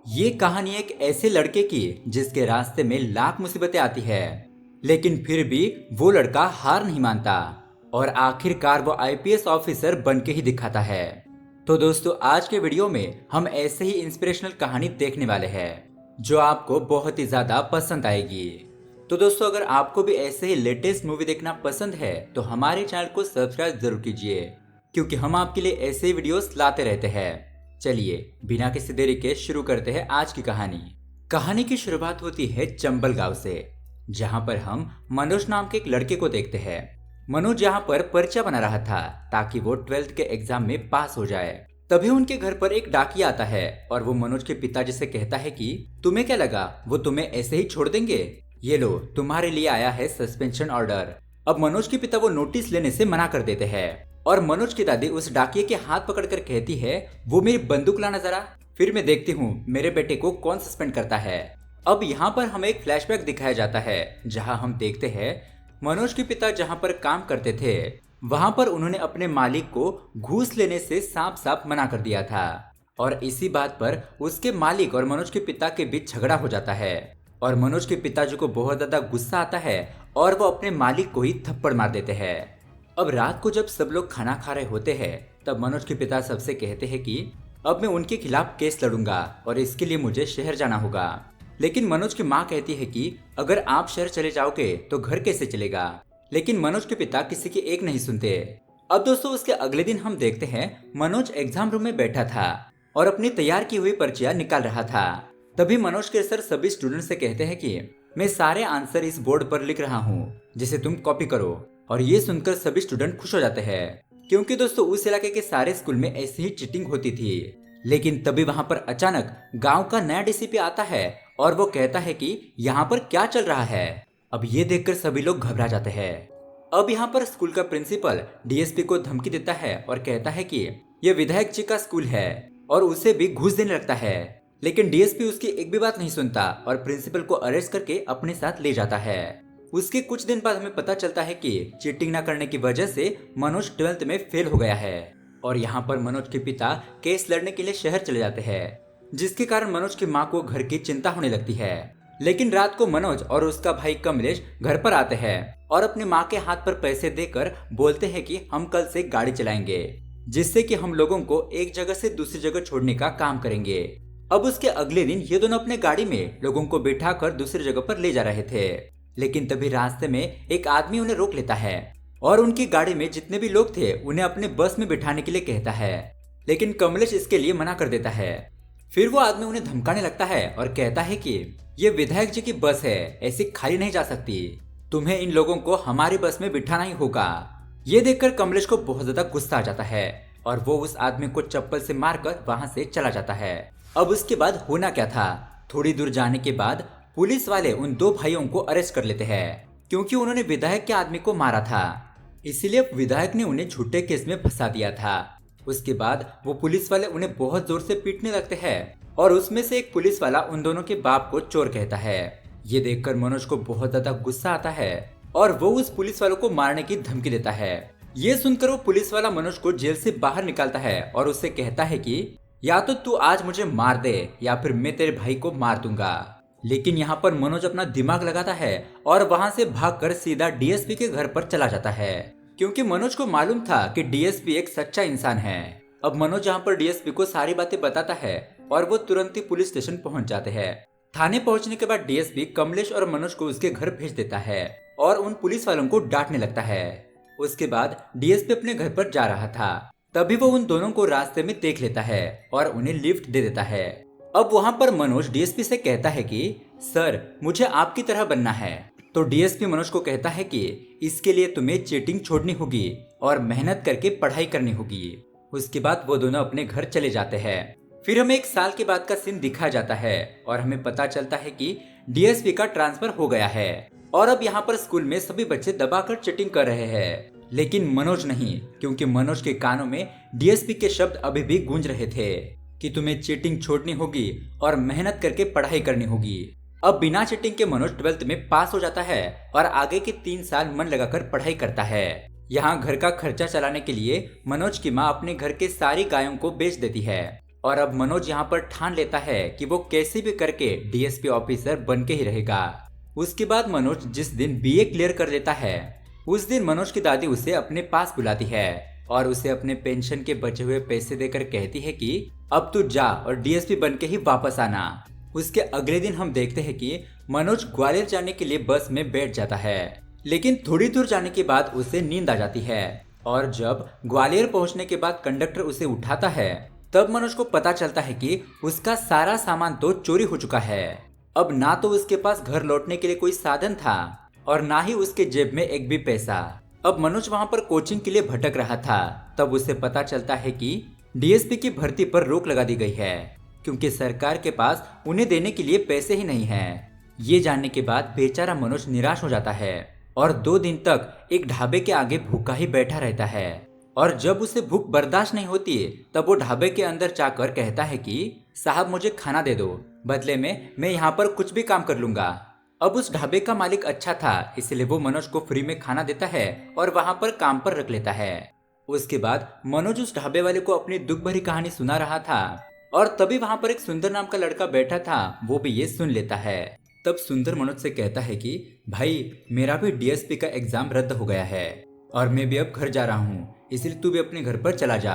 ये कहानी एक ऐसे लड़के की जिसके रास्ते में लाख मुसीबतें आती है, लेकिन फिर भी वो लड़का हार नहीं मानता और आखिरकार वो आईपीएस ऑफिसर बन के ही दिखाता है। तो दोस्तों, आज के वीडियो में हम ऐसे ही इंस्पिरेशनल कहानी देखने वाले हैं जो आपको बहुत ही ज्यादा पसंद आएगी। तो दोस्तों, अगर आपको भी ऐसे ही लेटेस्ट मूवी देखना पसंद है तो हमारे चैनल को सब्सक्राइब जरूर कीजिए, क्योंकि हम आपके लिए ऐसे ही वीडियोस लाते रहते हैं। चलिए बिना किसी देरी के शुरू करते हैं आज की कहानी। कहानी की शुरुआत होती है चंबल गांव से, जहां पर हम मनोज नाम के एक लड़के को देखते हैं। मनोज यहाँ पर पर्चा बना रहा था ताकि वो 12th के एग्जाम में पास हो जाए। तभी उनके घर पर एक डाकिया आता है और वो मनोज के पिताजी से कहता है कि तुम्हें क्या लगा वो तुम्हें ऐसे ही छोड़ देंगे? ये लो, तुम्हारे लिए आया है सस्पेंशन ऑर्डर। अब मनोज के पिता वो नोटिस लेने से मना कर देते हैं और मनोज की दादी उस डाकिये के हाथ पकड़कर कहती है, वो मेरी बंदूक लाना जरा, फिर मैं देखती हूँ मेरे बेटे को कौन सस्पेंड करता है। अब यहाँ पर हमें एक फ्लैशबैक दिखाया जाता है जहाँ हम देखते हैं मनोज के पिता जहाँ पर काम करते थे वहां पर उन्होंने अपने मालिक को घूस लेने से साफ साफ मना कर दिया था और इसी बात पर उसके मालिक और मनोज के पिता के बीच झगड़ा हो जाता है और मनोज के पिताजी को बहुत ज्यादा गुस्सा आता है और वो अपने मालिक को ही थप्पड़ मार देते हैं। अब रात को जब सब लोग खाना खा रहे होते हैं तब मनोज के पिता सबसे कहते हैं कि अब मैं उनके खिलाफ केस लड़ूंगा और इसके लिए मुझे शहर जाना होगा। लेकिन मनोज की माँ कहती है कि अगर आप शहर चले जाओगे तो घर कैसे चलेगा? लेकिन मनोज के पिता किसी की एक नहीं सुनते। अब दोस्तों, उसके अगले दिन हम देखते हैं मनोज एग्जाम रूम में बैठा था और अपनी तैयार की हुई पर्चियां निकाल रहा था। तभी मनोज के सर सभी स्टूडेंट से कहते हैं कि मैं सारे आंसर इस बोर्ड पर लिख रहा हूँ, जिसे तुम कॉपी करो। और ये सुनकर सभी स्टूडेंट खुश हो जाते हैं, क्योंकि दोस्तों उस इलाके के सारे स्कूल में ऐसी ही चीटिंग होती थी। लेकिन तभी वहां पर अचानक गांव का नया डीसीपी आता है और वो कहता है कि यहाँ पर क्या चल रहा है। अब ये देखकर सभी लोग घबरा जाते हैं। अब यहाँ पर स्कूल का प्रिंसिपल डीएसपी को धमकी देता है और कहता है कि ये विधायक जी का स्कूल है और उसे भी घूस देने लगता है। लेकिन डीएसपी उसकी एक भी बात नहीं सुनता और प्रिंसिपल को अरेस्ट करके अपने साथ ले जाता है। उसके कुछ दिन बाद हमें पता चलता है कि चीटिंग न करने की वजह से मनोज 12th में फेल हो गया है और यहाँ पर मनोज के पिता केस लड़ने के लिए शहर चले जाते हैं, जिसके कारण मनोज की माँ को घर की चिंता होने लगती है। लेकिन रात को मनोज और उसका भाई कमलेश घर पर आते हैं और अपनी माँ के हाथ पर पैसे देकर बोलते हैं कि हम कल से गाड़ी चलाएंगे, जिससे कि हम लोगों को एक जगह से दूसरी जगह छोड़ने का काम करेंगे। अब उसके अगले दिन ये दोनों अपने गाड़ी में लोगों को बिठाकर दूसरी जगह पर ले जा रहे थे। लेकिन तभी रास्ते में एक आदमी उन्हें रोक लेता है और उनकी गाड़ी में जितने भी लोग थे उन्हें अपने बस में बिठाने के लिए कहता है। लेकिन कमलेश इसके लिए मना कर देता है। फिर वो आदमी उन्हें धमकाने लगता है और कहता है कि ये विधायक जी की बस है, ऐसी खाली नहीं जा सकती, तुम्हें इन लोगों को हमारी बस में बिठाना ही होगा। ये देखकर कमलेश को बहुत ज्यादा गुस्सा आ जाता है और वो उस आदमी को चप्पल से मारकर वहां से चला जाता है। अब उसके बाद होना क्या था, थोड़ी दूर जाने के बाद पुलिस वाले उन दो भाइयों को अरेस्ट कर लेते हैं, क्योंकि उन्होंने विधायक के आदमी को मारा था। इसीलिए विधायक ने उन्हें झूठे केस में फंसा दिया था। उसके बाद वो पुलिस वाले उन्हें बहुत जोर से पीटने लगते हैं और उसमें से एक पुलिस वाला उन दोनों के बाप को चोर कहता है। ये देखकर मनोज को बहुत ज्यादा गुस्सा आता है और वो उस पुलिस वालों को मारने की धमकी देता है। ये सुनकर वो पुलिस वाला मनोज को जेल से बाहर निकालता है और उससे कहता है कि या तो तू आज मुझे मार दे या फिर मैं तेरे भाई को मार दूंगा। लेकिन यहाँ पर मनोज अपना दिमाग लगाता है और वहां से भागकर सीधा डीएसपी के घर पर चला जाता है, क्योंकि मनोज को मालूम था कि डीएसपी एक सच्चा इंसान है। अब मनोज यहाँ पर डीएसपी को सारी बातें बताता है और वो तुरंत ही पुलिस स्टेशन पहुंच जाते हैं। थाने पहुंचने के बाद डीएसपी कमलेश और मनोज को उसके घर भेज देता है और उन पुलिस वालों को डांटने लगता है। उसके बाद डीएसपी अपने घर पर जा रहा था, तभी वो उन दोनों को रास्ते में देख लेता है और उन्हें लिफ्ट दे देता है। अब वहां पर मनोज डीएसपी से कहता है कि सर, मुझे आपकी तरह बनना है। तो डीएसपी मनोज को कहता है कि इसके लिए तुम्हें चीटिंग छोड़नी होगी और मेहनत करके पढ़ाई करनी होगी। उसके बाद वो दोनों अपने घर चले जाते हैं। फिर हमें एक साल के बाद का सीन दिखाया जाता है और हमें पता चलता है कि डीएसपी का ट्रांसफर हो गया है और अब यहाँ पर स्कूल में सभी बच्चे दबाकर चीटिंग कर रहे हैं, लेकिन मनोज नहीं, क्योंकि मनोज के कानों में डीएसपी के शब्द अभी भी गूंज रहे थे कि तुम्हें चीटिंग छोड़नी होगी और मेहनत करके पढ़ाई करनी होगी। अब बिना चीटिंग के मनोज 12th में पास हो जाता है और आगे के 3 साल मन लगाकर पढ़ाई करता है। यहाँ घर का खर्चा चलाने के लिए मनोज की माँ अपने घर के सारी गायों को बेच देती है और अब मनोज यहाँ पर ठान लेता है कि वो कैसे भी करके डीएसपी ऑफिसर बन के ही रहेगा। उसके बाद मनोज जिस दिन बीए क्लियर कर लेता है उस दिन मनोज की दादी उसे अपने पास बुलाती है और उसे अपने पेंशन के बचे हुए पैसे देकर कहती है कि अब तू जा और डीएसपी बन के ही वापस आना। उसके अगले दिन हम देखते हैं कि मनोज ग्वालियर जाने के लिए बस में बैठ जाता है, लेकिन थोड़ी दूर जाने के बाद उसे नींद आ जाती है और जब ग्वालियर पहुंचने के बाद कंडक्टर उसे उठाता है तब मनोज को पता चलता है कि उसका सारा सामान तो चोरी हो चुका है। अब ना तो उसके पास घर लौटने के लिए कोई साधन था और ना ही उसके जेब में एक भी पैसा। अब मनोज वहां पर कोचिंग के लिए भटक रहा था, तब उसे पता चलता है कि डीएसपी की भर्ती पर रोक लगा दी गई है क्योंकि सरकार के पास उन्हें देने के लिए पैसे ही नहीं है। ये जानने के बाद बेचारा मनोज निराश हो जाता है और 2 दिन तक एक ढाबे के आगे भूखा ही बैठा रहता है और जब उसे भूख बर्दाश्त नहीं होती तब वो ढाबे के अंदर जाकर कहता है कि साहब मुझे खाना दे दो, बदले में मैं यहाँ पर कुछ भी काम कर लूंगा। अब उस ढाबे का मालिक अच्छा था इसलिए वो मनोज को फ्री में खाना देता है और वहां पर काम पर रख लेता है। उसके बाद मनोज उस ढाबे वाले को अपनी दुख भरी कहानी सुना रहा था और तभी वहां पर एक सुंदर नाम का लड़का बैठा था, वो भी ये सुन लेता है। तब सुंदर मनोज से कहता है कि भाई मेरा भी डीएसपी का एग्जाम रद्द हो गया है और मैं भी अब घर जा रहा हूँ, इसलिए तू भी अपने घर पर चला जा।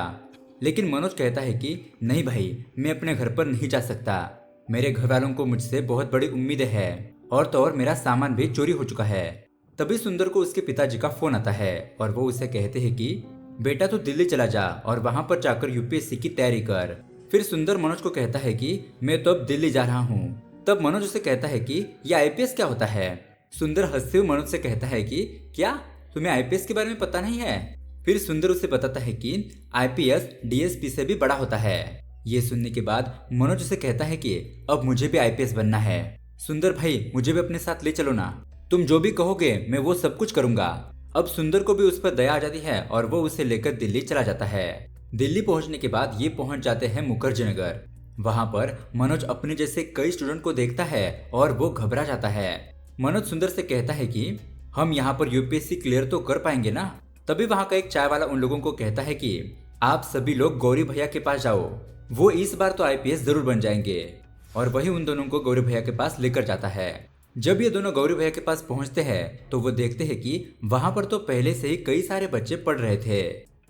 लेकिन मनोज कहता है कि नहीं भाई, मैं अपने घर पर नहीं जा सकता, मेरे घर वालों को मुझसे बहुत बड़ी उम्मीदें है और तो और मेरा सामान भी चोरी हो चुका है। तभी सुंदर को उसके पिताजी का फोन आता है और वो उसे कहते हैं कि बेटा तू दिल्ली चला जा और वहां पर जाकर यूपीएससी की तैयारी कर। फिर सुंदर मनोज को कहता है कि मैं तो अब दिल्ली जा रहा हूँ। तब मनोज उसे कहता है कि यह आईपीएस क्या होता है। सुंदर हंसते हुए मनोज से कहता है कि क्या तुम्हें आईपीएस के बारे में पता नहीं है। फिर सुंदर उसे बताता है कि आईपीएस डीएसपी से भी बड़ा होता है। ये सुनने के बाद मनोज उसे कहता है कि अब मुझे भी आईपीएस बनना है, सुंदर भाई मुझे भी अपने साथ ले चलो ना, तुम जो भी कहोगे मैं वो सब कुछ करूंगा। अब सुंदर को भी उस पर दया आ जाती है और वो उसे लेकर दिल्ली चला जाता है। दिल्ली पहुंचने के बाद ये पहुंच जाते हैं मुखर्जी नगर। वहां पर मनोज अपने जैसे कई स्टूडेंट को देखता है और वो घबरा जाता है। मनोज सुंदर से कहता है कि हम यहाँ पर यूपीएससी क्लियर तो कर पाएंगे ना। तभी वहां का एक चाय वाला उन लोगों को कहता है कि आप सभी लोग गौरी भैया के पास जाओ, वो इस बार तो आईपीएस जरूर बन जाएंगे। और वही उन दोनों को गौरी भैया के पास लेकर जाता है। जब ये दोनों गौरी भैया के पास पहुंचते हैं तो वो देखते हैं कि वहां पर तो पहले से ही कई सारे बच्चे पढ़ रहे थे।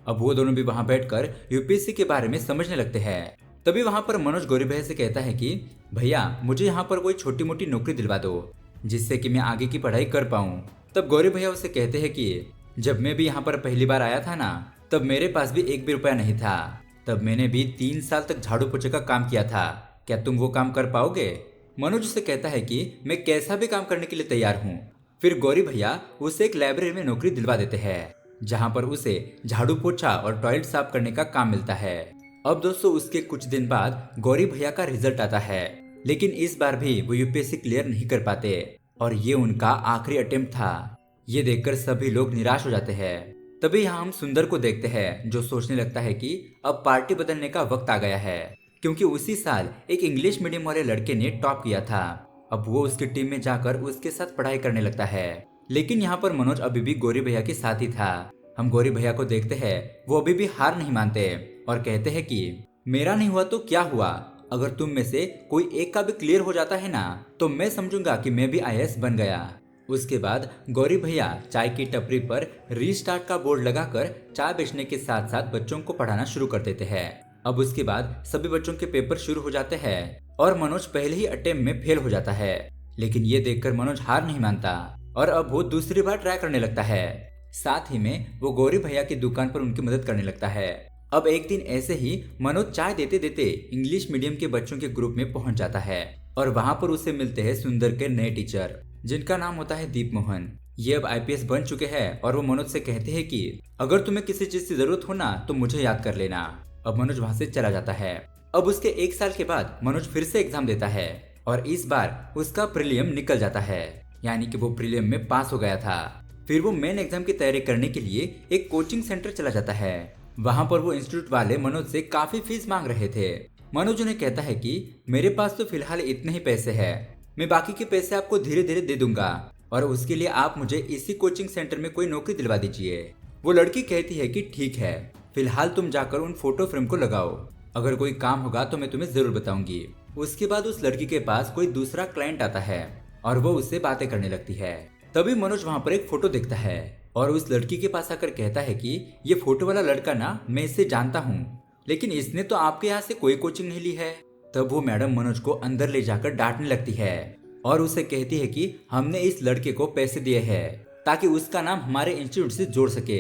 अब वो दोनों भी वहां बैठकर यूपीएससी के बारे में समझने लगते हैं। तभी वहां पर मनोज गौरी भैया से कहता है कि भैया मुझे यहाँ पर कोई छोटी मोटी नौकरी दिलवा दो जिससे कि मैं आगे की पढ़ाई कर पाऊँ। तब गौरी भैया उसे कहते हैं कि जब मैं भी यहाँ पर पहली बार आया था ना तब मेरे पास भी एक भी रुपया नहीं था, तब मैंने भी 3 साल तक झाड़ू पोछे का काम किया था, क्या तुम वो काम कर पाओगे। मनोज उसे कहता है कि मैं कैसा भी काम करने के लिए तैयार हूँ। फिर गौरी भैया उसे एक लाइब्रेरी में नौकरी दिलवा देते हैं जहाँ पर उसे झाड़ू पोछा और टॉयलेट साफ करने का काम मिलता है। अब दोस्तों उसके कुछ दिन बाद गौरी भैया का रिजल्ट आता है, लेकिन इस बार भी वो यूपीएससी क्लियर नहीं कर पाते और ये उनका आखिरी अटेम्प्ट था। ये देखकर सभी लोग निराश हो जाते हैं। तभी यहाँ हम सुंदर को देखते हैं जो सोचने लगता है कि अब पार्टी बदलने का वक्त आ गया है, क्योंकि उसी साल एक इंग्लिश मीडियम वाले लड़के ने टॉप किया था। अब वो उसकी टीम में जाकर उसके साथ पढ़ाई करने लगता है। लेकिन यहाँ पर मनोज अभी भी गौरी भैया के साथ ही था। हम गौरी भैया को देखते हैं, वो अभी भी हार नहीं मानते और कहते हैं कि मेरा नहीं हुआ तो क्या हुआ, अगर तुम में से कोई एक का भी क्लियर हो जाता है ना तो मैं समझूंगा कि मैं भी आईएएस बन गया। उसके बाद गौरी भैया चाय की टपरी पर रीस्टार्ट का बोर्ड लगाकर चाय बेचने के साथ साथ बच्चों को पढ़ाना शुरू कर देते हैं। अब उसके बाद सभी बच्चों के पेपर शुरू हो जाते हैं और मनोज पहले ही अटेम्प्ट में फेल हो जाता है। लेकिन ये देखकर मनोज हार नहीं मानता और अब वो दूसरी बार ट्राई करने लगता है। साथ ही में वो गौरी भैया की दुकान पर उनकी मदद करने लगता है। अब एक दिन ऐसे ही मनोज चाय देते देते इंग्लिश मीडियम के बच्चों के ग्रुप में पहुंच जाता है और वहां पर उसे मिलते हैं सुंदर के नए टीचर जिनका नाम होता है दीप मोहन। ये अब आईपीएस बन चुके हैं और वो मनोज से कहते हैं कि अगर तुम्हें किसी चीज की जरूरत हो ना तो मुझे याद कर लेना। अब मनोज वहां से चला जाता है। अब उसके 1 साल के बाद मनोज फिर से एग्जाम देता है और इस बार उसका प्रीलियम निकल जाता है, यानी कि वो प्रीलियम में पास हो गया था। फिर वो मेन एग्जाम की तैयारी करने के लिए एक कोचिंग सेंटर चला जाता है। वहां पर वो इंस्टीट्यूट वाले मनोज से काफी फीस मांग रहे थे। मनोज उन्हें कहता है कि मेरे पास तो फिलहाल इतने ही पैसे हैं, मैं बाकी के पैसे आपको धीरे धीरे दे दूंगा और उसके लिए आप मुझे इसी कोचिंग सेंटर में कोई नौकरी दिलवा दीजिए। वो लड़की कहती है कि ठीक है, फिलहाल तुम जाकर उन फोटो फ्रेम को लगाओ। अगर कोई काम होगा तो मैं तुम्हें जरूर बताऊंगी। उसके बाद उस लड़की के पास कोई दूसरा क्लाइंट आता है और वो उससे बातें करने लगती है। तभी मनोज वहाँ पर एक फोटो देखता है और उस लड़की के पास आकर कहता है कि ये फोटो वाला लड़का ना मैं इसे जानता हूँ, लेकिन इसने तो आपके यहाँ से कोई कोचिंग नहीं ली है। तब वो मैडम मनोज को अंदर ले जाकर डांटने लगती है और उसे कहती है कि हमने इस लड़के को पैसे दिए हैं ताकि उसका नाम हमारे इंस्टीट्यूट से जोड़ सके।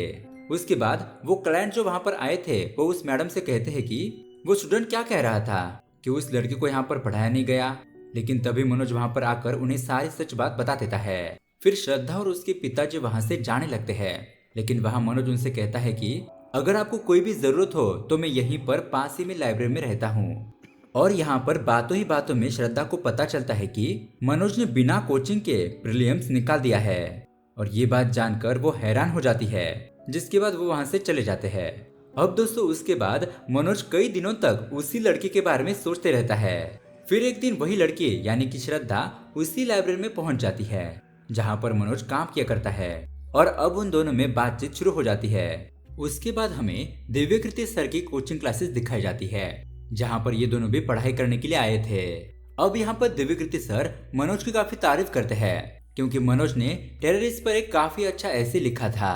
उसके बाद वो क्लाइंट जो वहाँ पर आए थे वो उस मैडम से कहते हैं कि वो स्टूडेंट क्या कह रहा था कि उस लड़के को यहाँ पर पढ़ाया नहीं गया। लेकिन तभी मनोज वहाँ पर आकर उन्हें सारी सच बात बता देता है। फिर श्रद्धा और उसके पिताजी वहाँ से जाने लगते हैं, लेकिन वहाँ मनोज उनसे कहता है कि अगर आपको कोई भी जरूरत हो तो मैं यहीं पर पास ही में लाइब्रेरी में रहता हूँ। और यहाँ पर बातों ही बातों में श्रद्धा को पता चलता है कि मनोज ने बिना कोचिंग के प्रीलिम्स निकाल दिया है और ये बात जानकर वो हैरान हो जाती है, जिसके बाद वो वहाँ से चले जाते हैं। अब दोस्तों उसके बाद मनोज कई दिनों तक उसी लड़की के बारे में सोचते रहता है। फिर एक दिन वही लड़की यानी कि श्रद्धा उसी लाइब्रेरी में पहुंच जाती है जहां पर मनोज काम किया करता है और अब उन दोनों में बातचीत शुरू हो जाती है। उसके बाद हमें दिव्यकृति सर की कोचिंग क्लासेस दिखाई जाती है जहां पर ये दोनों भी पढ़ाई करने के लिए आए थे। अब यहाँ पर दिव्यकृति सर मनोज की काफी तारीफ करते हैं क्योंकि मनोज ने टेररिस्ट पर एक काफी अच्छा ऐसे लिखा था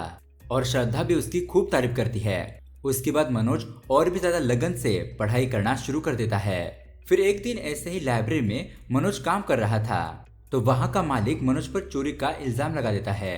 और श्रद्धा भी उसकी खूब तारीफ करती है। उसके बाद मनोज और भी ज्यादा लगन से पढ़ाई करना शुरू कर देता है। फिर एक दिन ऐसे ही लाइब्रेरी में मनोज काम कर रहा था तो वहाँ का मालिक मनोज पर चोरी का इल्जाम लगा देता है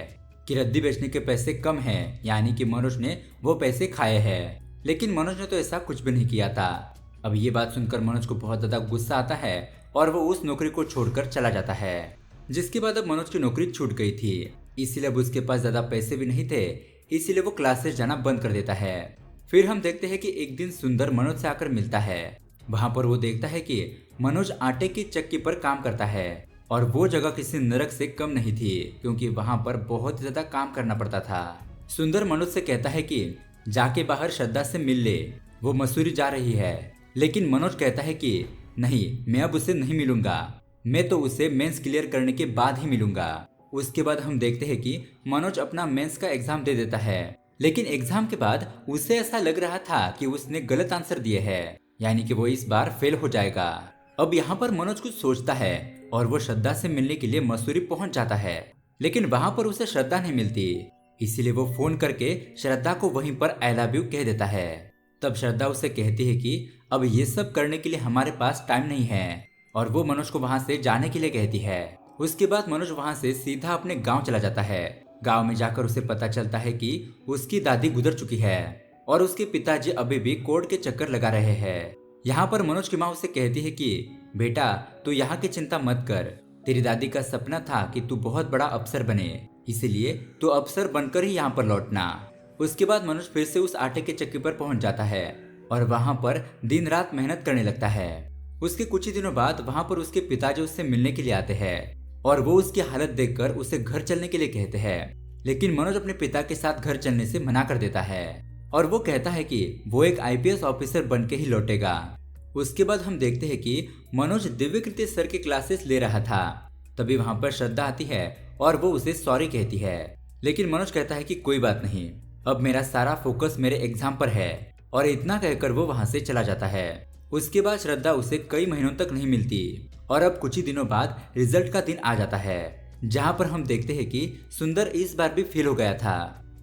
कि रद्दी बेचने के पैसे कम हैं, यानी कि मनोज ने वो पैसे खाए हैं। लेकिन मनोज ने तो ऐसा कुछ भी नहीं किया था। अब ये बात सुनकर मनोज को बहुत ज्यादा गुस्सा आता है और वो उस नौकरी को छोड़कर चला जाता है। जिसके बाद अब मनोज की नौकरी छूट गई थी, इसीलिए अब उसके पास ज्यादा पैसे भी नहीं थे, इसीलिए वो क्लासेस जाना बंद कर देता है। फिर हम देखते हैं कि एक दिन सुंदर मनोज से आकर मिलता है। वहाँ पर वो देखता है कि मनोज आटे की चक्की पर काम करता है और वो जगह किसी नरक से कम नहीं थी क्योंकि वहाँ पर बहुत ही ज्यादा काम करना पड़ता था। सुंदर मनोज से कहता है कि जाके बाहर श्रद्धा से मिल ले, वो मसूरी जा रही है। लेकिन मनोज कहता है कि नहीं, मैं अब उसे नहीं मिलूंगा, मैं तो उसे मेंस क्लियर करने के बाद ही मिलूंगा। उसके बाद हम देखते हैं कि मनोज अपना मेंस का एग्जाम दे देता है, लेकिन एग्जाम के बाद उसे ऐसा लग रहा था कि उसने गलत आंसर दिए हैं, यानी कि वो इस बार फेल हो जाएगा। अब यहाँ पर मनोज कुछ सोचता है और वो श्रद्धा से मिलने के लिए मसूरी पहुंच जाता है, लेकिन वहाँ पर उसे श्रद्धा नहीं मिलती, इसीलिए वो फोन करके श्रद्धा को वहीं पर आई लव यू कह देता है। तब श्रद्धा उसे कहती है कि अब ये सब करने के लिए हमारे पास टाइम नहीं है और वो मनोज को वहाँ से जाने के लिए कहती है। उसके बाद मनोज वहाँ से सीधा अपने गाँव चला जाता है। गाँव में जाकर उसे पता चलता है कि उसकी दादी गुजर चुकी है और उसके पिताजी अभी भी कोर्ट के चक्कर लगा रहे हैं। यहाँ पर मनोज की माँ उसे कहती है कि बेटा तू यहाँ की चिंता मत कर, तेरी दादी का सपना था कि तू बहुत बड़ा अफसर बने, इसीलिए तू अफसर बनकर ही यहाँ पर लौटना। उसके बाद मनोज फिर से उस आटे की चक्की पर पहुंच जाता है और वहाँ पर दिन रात मेहनत करने लगता है। उसके कुछ ही दिनों बाद वहाँ पर उसके पिताजी उससे मिलने के लिए आते हैं और वो उसकी हालत देखकर उसे घर चलने के लिए कहते हैं, लेकिन मनोज अपने पिता के साथ घर चलने से मना कर देता है और वो कहता है कि वो एक आईपीएस ऑफिसर बन के ही लौटेगा। उसके बाद हम देखते हैं कि मनोज दिव्यकृति सर के क्लासेस ले रहा था। तभी वहाँ पर श्रद्धा आती है और वो उसे सॉरी कहती है, लेकिन मनोज कहता है कि कोई बात नहीं, अब मेरा सारा फोकस मेरे एग्जाम पर है और इतना कहकर वो वहाँ से चला जाता है। उसके बाद श्रद्धा उसे कई महीनों तक नहीं मिलती और अब कुछ ही दिनों बाद रिजल्ट का दिन आ जाता है जहाँ पर हम देखते हैं कि सुंदर इस बार भी फेल हो गया था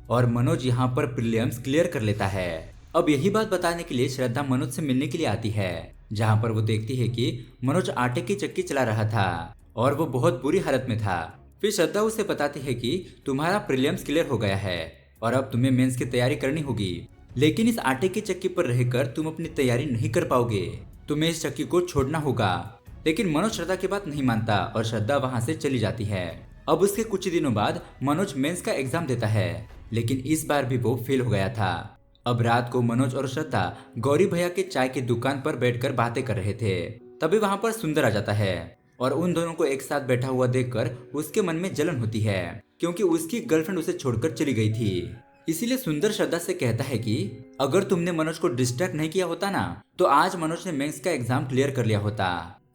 और मनोज यहाँ पर प्रीलिम्स क्लियर कर लेता है। अब यही बात बताने के लिए श्रद्धा मनोज से मिलने के लिए आती है जहाँ पर वो देखती है कि मनोज आटे की चक्की चला रहा था और वो बहुत बुरी हालत में था। फिर श्रद्धा उसे बताती है कि तुम्हारा प्रीलिम्स क्लियर हो गया है और अब तुम्हें मेंस की तैयारी करनी होगी, लेकिन इस आटे की चक्की पर रहकर तुम अपनी तैयारी नहीं कर पाओगे, तुम्हें इस चक्की को छोड़ना होगा। लेकिन मनोज श्रद्धा की बात नहीं मानता और श्रद्धा वहाँ से चली जाती है। अब उसके कुछ ही दिनों बाद मनोज मेंस का एग्जाम देता है, लेकिन इस बार भी वो फेल हो गया था। अब रात को मनोज और श्रद्धा गौरी भैया के चाय की दुकान पर बैठकर बातें कर रहे थे। तभी वहाँ पर सुंदर आ जाता है और उन दोनों को एक साथ बैठा हुआ देखकर उसके मन में जलन होती है क्योंकि उसकी गर्लफ्रेंड उसे छोड़कर चली गई थी। इसीलिए सुंदर श्रद्धा से कहता है कि अगर तुमने मनोज को डिस्ट्रैक्ट नहीं किया होता ना तो आज मनोज ने मेंस का एग्जाम क्लियर कर लिया होता।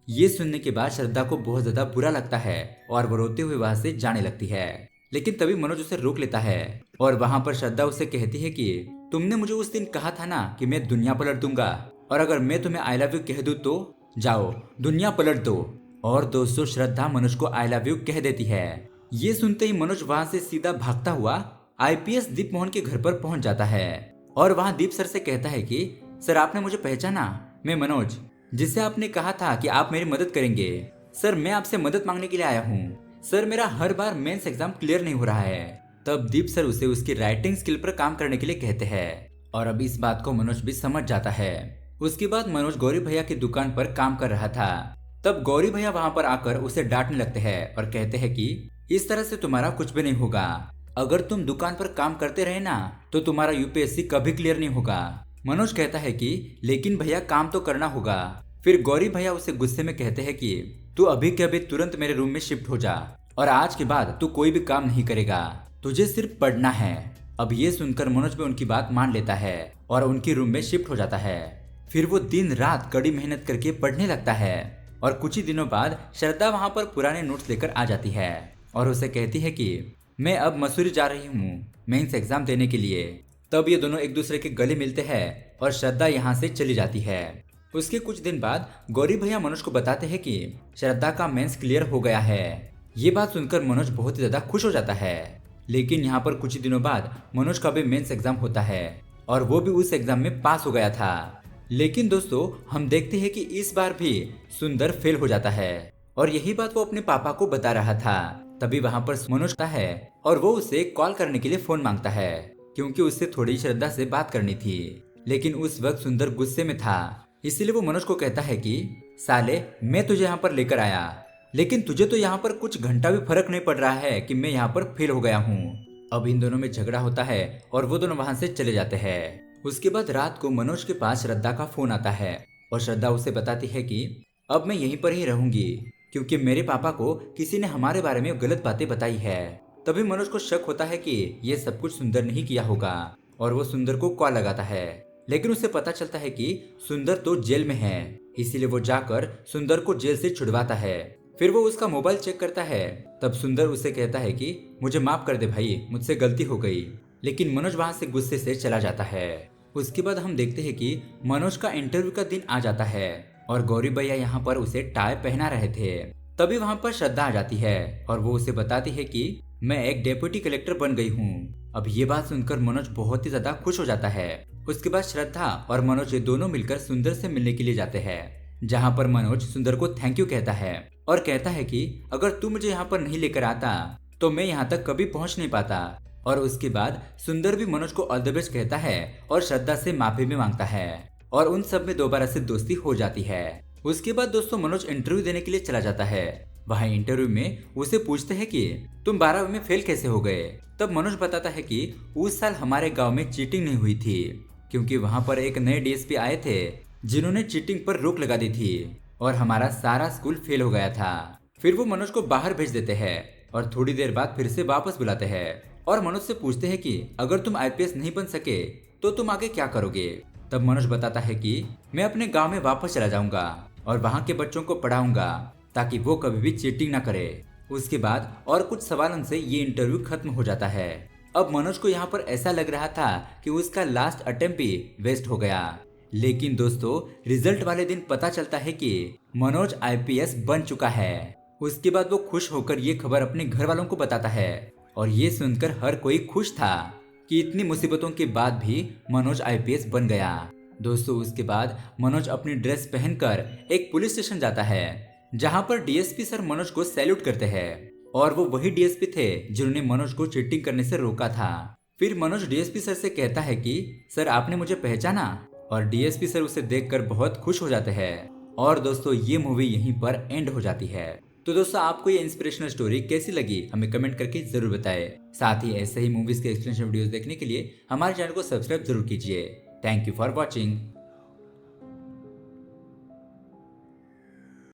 ये सुनने के बाद श्रद्धा को बहुत ज्यादा बुरा लगता है और वो रोते हुए वहां से जाने लगती है, लेकिन तभी मनोज उसे रोक लेता है और वहां पर श्रद्धा उसे कहती है कि तुमने मुझे उस दिन कहा था ना कि मैं दुनिया पलट दूंगा और अगर मैं तुम्हें आई लव यू कह दूं तो जाओ दुनिया पलट दो। और दोस्तों श्रद्धा मनोज को आई लव यू कह देती है। ये सुनते ही मनोज वहां से सीधा भागता हुआ आईपीएस दीप मोहन के घर पर पहुंच जाता है और वहां दीप सर से कहता है कि सर आपने मुझे पहचाना, मैं मनोज, जिससे आपने कहा था कि आप मेरी मदद करेंगे। सर मैं आपसे मदद मांगने के लिए आया हूँ। सर मेरा हर बार मेंस एग्जाम क्लियर नहीं हो रहा है। तब दीप सर उसे उसकी राइटिंग स्किल पर काम करने के लिए कहते हैं और अब इस बात को मनोज भी समझ जाता है। उसके बाद मनोज गौरी भैया की दुकान पर काम कर रहा था। तब गौरी भैया वहां पर आकर उसे डांटने लगते हैं और कहते हैं कि इस तरह से तुम्हारा कुछ भी नहीं होगा। अगर तुम दुकान पर काम करते रहे ना तो तुम्हारा यूपीएससी कभी क्लियर नहीं होगा। मनोज कहता है कि लेकिन भैया काम तो करना होगा। फिर गौरी भैया उसे गुस्से में कहते हैं कि तू अभी के अभी तुरंत मेरे रूम में शिफ्ट हो जा और आज के बाद तू कोई भी काम नहीं करेगा, तुझे सिर्फ पढ़ना है। अब ये सुनकर मनोज भी उनकी बात मान लेता है और उनकी रूम में शिफ्ट हो जाता है। फिर वो दिन रात कड़ी मेहनत करके पढ़ने लगता है और कुछ ही दिनों बाद श्रद्धा वहां पर पुराने नोट्स लेकर आ जाती है और उसे कहती है कि मैं अब मसूरी जा रही हूँ मेंस एग्जाम देने के लिए। तब ये दोनों एक दूसरे के गले मिलते हैं और श्रद्धा यहाँ से चली जाती है। उसके कुछ दिन बाद गौरी भैया मनोज को बताते हैं कि श्रद्धा का मेंस क्लियर हो गया है। ये बात सुनकर मनोज बहुत ही ज्यादा खुश हो जाता है। लेकिन यहाँ पर कुछ ही दिनों बाद मनोज का भी मेंस एग्जाम होता है और वो भी उस एग्जाम में पास हो गया था। लेकिन दोस्तों हम देखते हैं कि इस बार भी सुंदर फेल हो जाता है और यही बात वो अपने पापा को बता रहा था। तभी वहां पर मनोज आता है और वो उसे कॉल करने के लिए फोन मांगता है क्योंकि उससे थोड़ी श्रद्धा से बात करनी थी। लेकिन उस वक्त सुंदर गुस्से में था, इसीलिए वो मनोज को कहता है कि साले मैं तुझे यहाँ पर लेकर आया, लेकिन तुझे तो यहाँ पर कुछ घंटा भी फर्क नहीं पड़ रहा है कि मैं यहाँ पर फेल हो गया हूँ। अब इन दोनों में झगड़ा होता है और वो दोनों वहां से चले जाते हैं। उसके बाद रात को मनोज के पास श्रद्धा का फोन आता है और श्रद्धा उसे बताती है कि अब मैं यहीं पर ही रहूंगी क्योंकि मेरे पापा को किसी ने हमारे बारे में गलत बातें बताई है। तभी मनोज को शक होता है कि ये सब कुछ सुंदर नहीं किया होगा और वो सुंदर को कॉल लगाता है। लेकिन उसे पता चलता है कि सुंदर तो जेल में है, इसीलिए वो जाकर सुंदर को जेल से छुड़वाता है। फिर वो उसका मोबाइल चेक करता है। तब सुंदर उसे कहता है कि मुझे माफ कर दे भाई, मुझसे गलती हो गई। लेकिन मनोज वहां से गुस्से से चला जाता है। उसके बाद हम देखते हैं कि मनोज का इंटरव्यू का दिन आ जाता है और गौरी भैया यहाँ पर उसे टाई पहना रहे थे। तभी वहाँ पर श्रद्धा आ जाती है और वो उसे बताती है कि मैं एक डेप्यूटी कलेक्टर बन गई हूँ। अब ये बात सुनकर मनोज बहुत ही ज्यादा खुश हो जाता है। उसके बाद श्रद्धा और मनोज ये दोनों मिलकर सुंदर से मिलने के लिए जाते हैं, जहाँ पर मनोज सुंदर को थैंक यू कहता है और कहता है कि अगर तू मुझे यहाँ पर नहीं लेकर आता तो मैं यहाँ तक कभी पहुँच नहीं पाता। और उसके बाद सुंदर भी मनोज को ऑल द बेस्ट कहता है और श्रद्धा से माफी भी मांगता है और उन सब में दोबारा से दोस्ती हो जाती है। उसके बाद दोस्तों मनोज इंटरव्यू देने के लिए चला जाता है। वहाँ इंटरव्यू में उसे पूछते हैं कि तुम 12वीं में फेल कैसे हो गए। तब मनोज बताता है कि उस साल हमारे गांव में चीटिंग नहीं हुई थी क्योंकि वहाँ पर एक नए डीएसपी आए थे जिन्होंने चीटिंग पर रोक लगा दी थी और हमारा सारा स्कूल फेल हो गया था। फिर वो मनोज को बाहर भेज देते हैं और थोड़ी देर बाद फिर से वापस बुलाते हैं और मनोज से पूछते हैं कि अगर तुम आईपीएस नहीं बन सके तो तुम आगे क्या करोगे। तब मनोज बताता है कि मैं अपने गांव में वापस चला जाऊंगा और वहां के बच्चों को पढ़ाऊंगा ताकि वो कभी भी चीटिंग ना करे। उसके बाद और कुछ सवालों से ये इंटरव्यू खत्म हो जाता है। अब मनोज को यहाँ पर ऐसा लग रहा था कि उसका लास्ट अटेम्प्ट भी वेस्ट हो गया। लेकिन दोस्तों रिजल्ट वाले दिन पता चलता है कि मनोज आईपीएस बन चुका है। उसके बाद वो खुश होकर ये खबर अपने घर वालों को बताता है और ये सुनकर हर कोई खुश था कि इतनी मुसीबतों के बाद भी मनोज आईपीएस बन गया। दोस्तों उसके बाद मनोज अपनी ड्रेस पहनकर एक पुलिस स्टेशन जाता है जहां पर डीएसपी सर मनोज को सैल्यूट करते हैं और वो वही डीएसपी थे जिन्होंने मनोज को चीटिंग करने से रोका था। फिर मनोज डीएसपी सर से कहता है कि सर आपने मुझे पहचाना और डीएसपी सर उसे देखकर बहुत खुश हो जाते हैं। और दोस्तों ये मूवी यहीं पर एंड हो जाती है। तो दोस्तों आपको ये इंस्पिरेशनल स्टोरी कैसी लगी हमें कमेंट करके जरूर बताएं। साथ ही ऐसे ही मूवीज के एक्सप्लेनेशन वीडियोस देखने के लिए हमारे चैनल को सब्सक्राइब जरूर कीजिए। Thank you for watching.